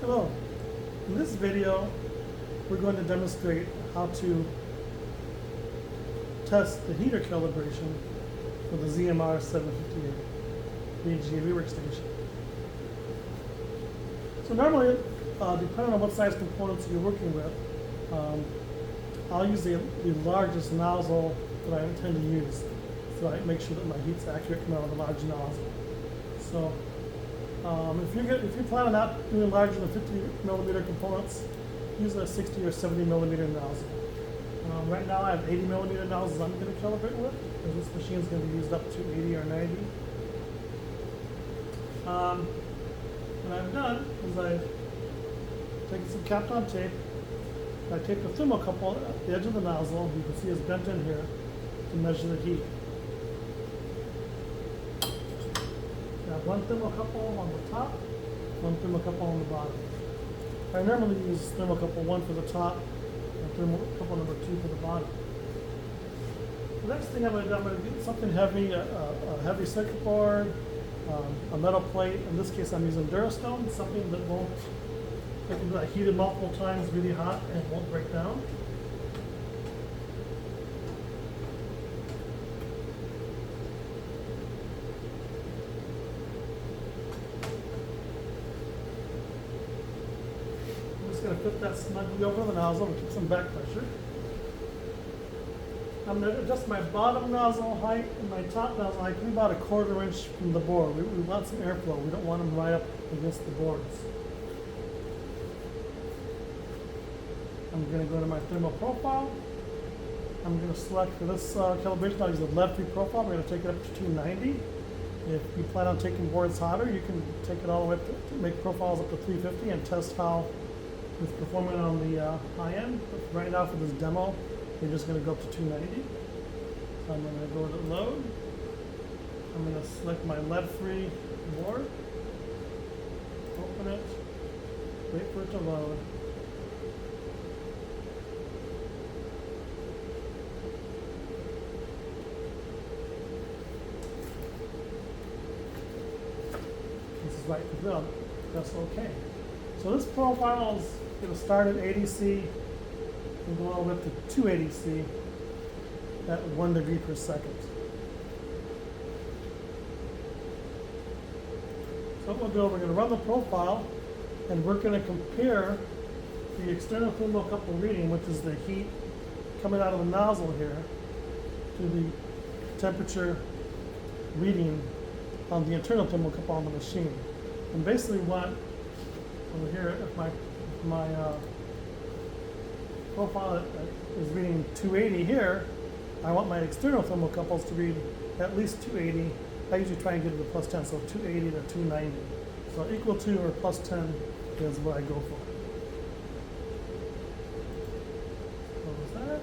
Hello. In this video, we're going to demonstrate how to test the heater calibration for the ZM-R750 BGA Rework Station. So normally, depending on what size components you're working with, I'll use the largest nozzle that I intend to use, so I make sure that my heat's accurate coming out of the large nozzle. So if you're planning on doing larger than 50 millimeter components, use a 60 or 70 millimeter nozzle. Right now I have 80 millimeter nozzles I'm going to calibrate with, because this machine is going to be used up to 80 or 90. What I've done is I've taken some Kapton tape. I taped a thermocouple at the edge of the nozzle. You can see it's bent in here to measure the heat. I have one thermocouple on the top, one thermocouple on the bottom. I normally use thermocouple 1 for the top and thermocouple number 2 for the bottom. The next thing I'm going to do, I'm going to get something heavy, a heavy circuit board, a metal plate. In this case I'm using Durastone, something that won't, that can be heated multiple times, really hot, and it won't break down. Going to put that snugly over the nozzle and keep some back pressure. I'm going to adjust my bottom nozzle height and my top nozzle height about 1/4 inch from the board. We want some airflow. We don't want them right up against the boards. I'm going to go to my thermal profile. I'm going to select for this calibration, I'll use a lead-free profile. I'm going to take it up to 290. If you plan on taking boards hotter, you can take it all the way up to make profiles up to 350 and test how it's performing on the high end. But right now for this demo, we're just going to go up to 290. So I'm going to go to load. I'm going to select my lead-free board, open it, wait for it to load. This is right to go. Press OK. So this profile is going to start at 80C and go all the way up to 280C at 1 degree per second. So what we'll do, we're going to run the profile and we're going to compare the external thermocouple reading, which is the heat coming out of the nozzle here, to the temperature reading on the internal thermocouple on the machine. And basically what over here, if my profile is reading 280 here, I want my external thermocouples to read at least 280. I usually try and get it to plus 10, so 280 to 290. So equal to or plus 10 is what I go for. Close that.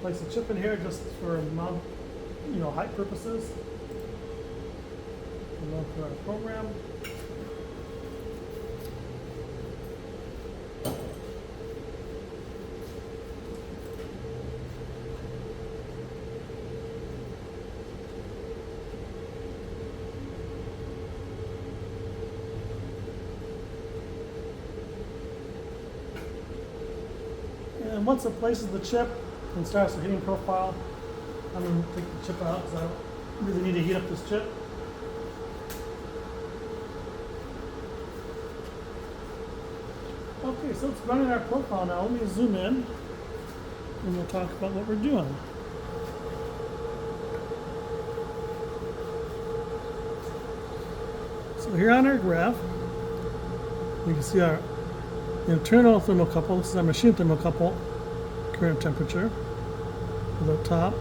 Place a chip in here just for mount, height purposes. And then for our program. And once it places the chip and starts the heating profile, I'm going to take the chip out because I don't really need to heat up this chip. Okay, so it's running our profile now. Let me zoom in and we'll talk about what we're doing. So here on our graph, you can see our internal thermocouple. This is our machine thermocouple current temperature, the top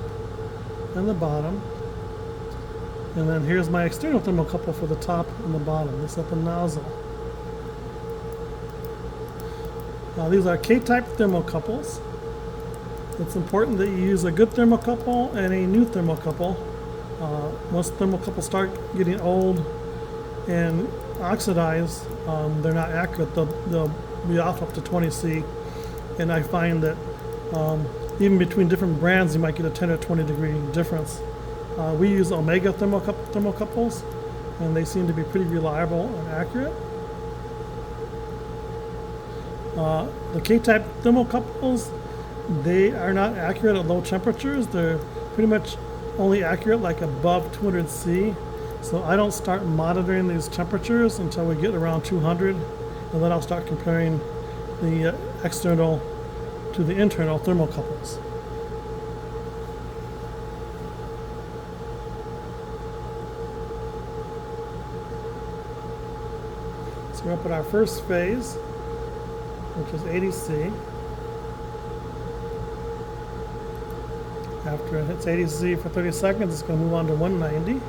and the bottom, and then here's my external thermocouple for the top and the bottom. This is at the nozzle. Now these are K-type thermocouples. It's important that you use a good thermocouple and a new thermocouple. Once thermocouples start getting old and oxidized, they're not accurate. They'll be off up to 20C, and I find that Even between different brands, you might get a 10 or 20 degree difference. We use Omega thermocouples, and they seem to be pretty reliable and accurate. The K-type thermocouples, they are not accurate at low temperatures. They're pretty much only accurate like above 200 C. So I don't start monitoring these temperatures until we get around 200, and then I'll start comparing the external to the internal thermocouples. So we're up at our first phase, which is 80 C. After it hits 80 C for 30 seconds, it's going to move on to 190.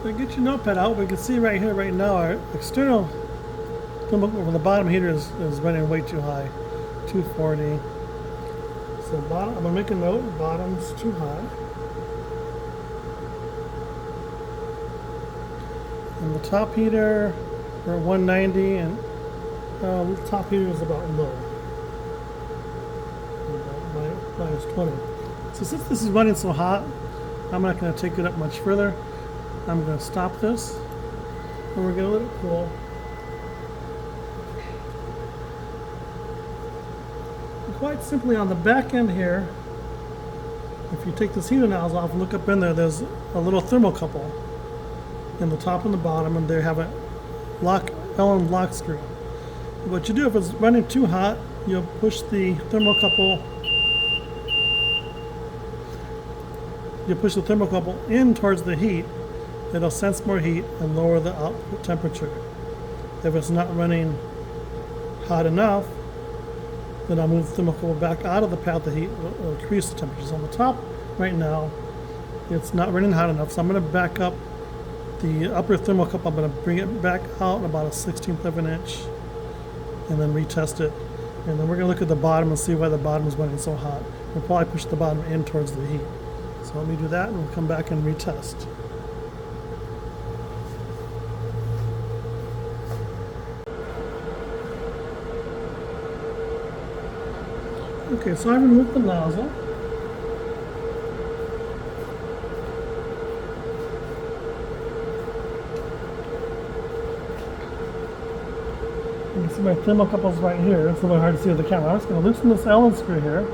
So get your notepad out. We can see right here, right now, our external thermocouple on the bottom heater is running way too high, 240. So bottom, I'm gonna make a note. Bottom's too high. And the top heater, we're at 190, and the top heater is about low, minus 20. So since this is running so hot, I'm not going to take it up much further. I'm going to stop this, and we're going to let it cool. And quite simply, on the back end here, if you take this heater nozzle off and look up in there, there's a little thermocouple in the top and the bottom, and they have a Allen lock screw. What you do if it's running too hot, you'll push the thermocouple. You push the thermocouple in towards the heat. It'll sense more heat and lower the output temperature. If it's not running hot enough, then I'll move the thermocouple back out of the path of heat. It'll increase the temperatures. On the top right now, it's not running hot enough, so I'm going to back up the upper thermocouple. I'm going to bring it back out about a 1/16 of an inch and then retest it. And then we're going to look at the bottom and see why the bottom is running so hot. We'll probably push the bottom in towards the heat. So let me do that, and we'll come back and retest. Okay, so I removed the nozzle. You can see my thermocouples right here. It's a little hard to see with the camera. I'm just going to loosen this Allen screw here.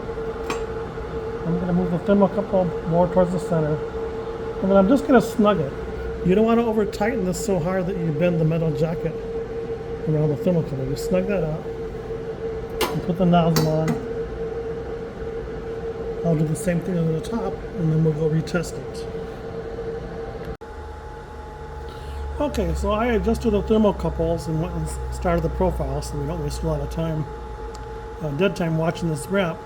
I'm going to move the thermocouple more towards the center. And then I'm just going to snug it. You don't want to over tighten this so hard that you bend the metal jacket around the thermocouple. You snug that out and put the nozzle on. I'll do the same thing on the top, and then we'll go retest it. Okay, so I adjusted the thermocouples and went and started the profile so we don't waste a lot of time, dead time watching this ramp.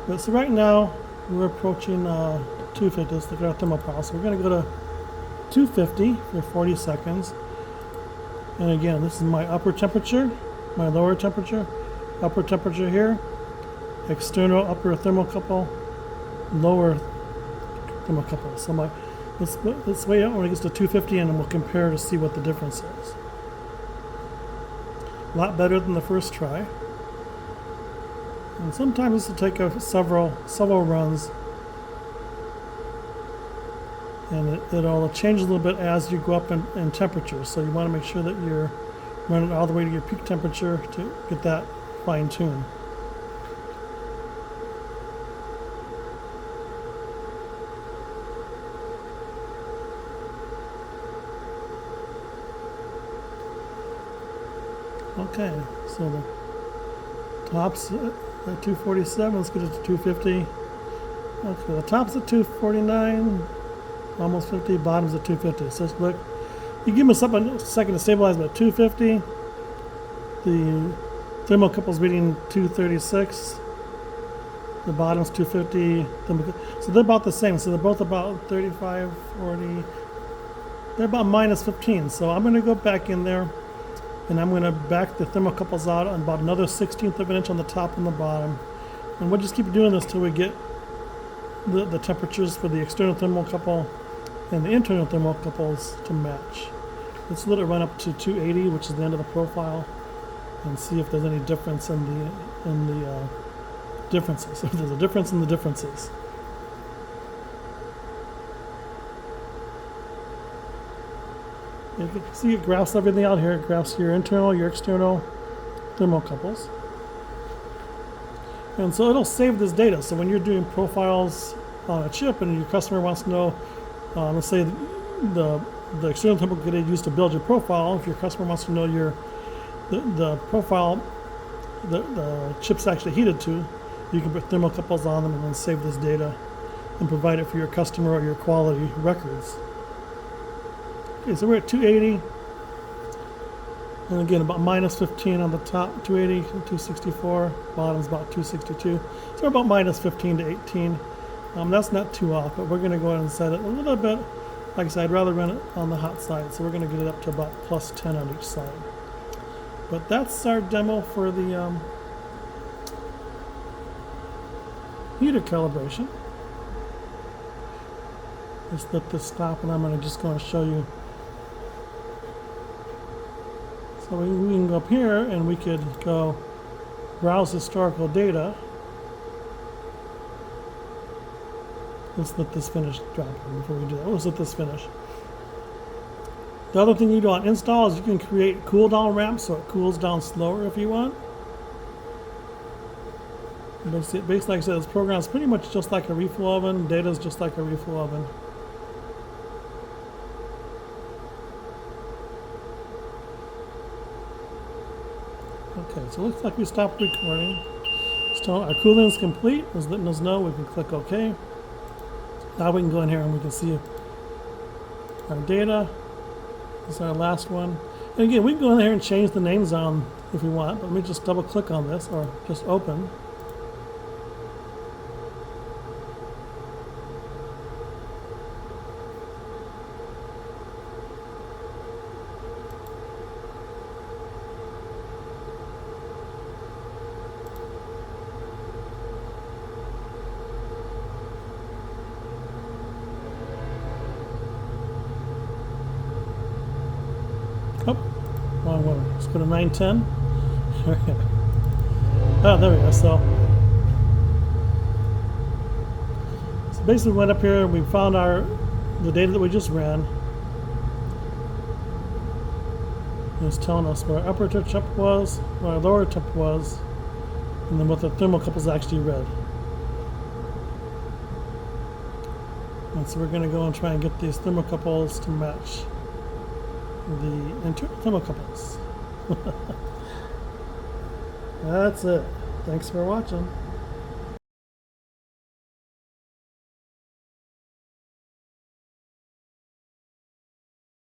But so right now we're approaching 250. Let's look at our thermopile. So we're going to go to 250 for 40 seconds. And again, this is my upper temperature, my lower temperature, upper temperature here, external upper thermocouple, lower thermocouple. So let's wait out when it gets to 250, and then we'll compare to see what the difference is. A lot better than the first try. And sometimes this will take several runs, and it'll change a little bit as you go up in temperature. So you want to make sure that you're running all the way to your peak temperature to get that fine-tuned. Okay, so the top's at 247, let's get it to 250. Okay, the top's at 249, almost 50, bottom's at 250. So look, you give us up a second to stabilize, but 250, the thermocouple's reading 236, the bottom's 250, so they're about the same, so they're both about 35, 40, they're about minus 15. So I'm going to go back in there and I'm going to back the thermocouples out on about another 1/16 of an inch on the top and the bottom. And we'll just keep doing this till we get the temperatures for the external thermocouple and the internal thermocouples to match. Let's let it run up to 280, which is the end of the profile, and see if there's any difference in the differences. If there's a difference in the differences. You can see it graphs everything out here. It graphs your internal, your external thermocouples. And so it'll save this data. So when you're doing profiles on a chip and your customer wants to know, let's say the external thermocouple you used to build your profile, if your customer wants to know the profile the chip's actually heated to, you can put thermocouples on them and then save this data and provide it for your customer or your quality records. Okay, so we're at 280. And again, about minus 15 on the top, 280, 264, bottom's about 262. So we're about minus 15 to 18. That's not too off, but we're going to go ahead and set it a little bit. Like I said, I'd rather run it on the hot side, so we're going to get it up to about plus 10 on each side. But that's our demo for the heater calibration. Just let this stop, and I'm going to just go and show you. So we can go up here and we could go browse historical data. Let's let this finish dropping before we do that. Let's let this finish. The other thing you do on install is you can create cool down ramps so it cools down slower if you want. Basically, like I said, this program is pretty much just like a reflow oven. Data is just like a reflow oven. Okay, so it looks like we stopped recording. So our cooling is complete. It's letting us know. We can click OK. Now we can go in here and we can see our data. This is our last one. And again, we can go in here and change the names on if we want. But let me just double click on this or just open. Oh, wrong one. Let's go to 910. Oh, there we go. So basically, we went up here and we found the data that we just ran. It's telling us where our upper temp was, where our lower temp was, and then what the thermocouples actually read. And so we're going to go and try and get these thermocouples to match the internal thermocouples. That's it. Thanks for watching.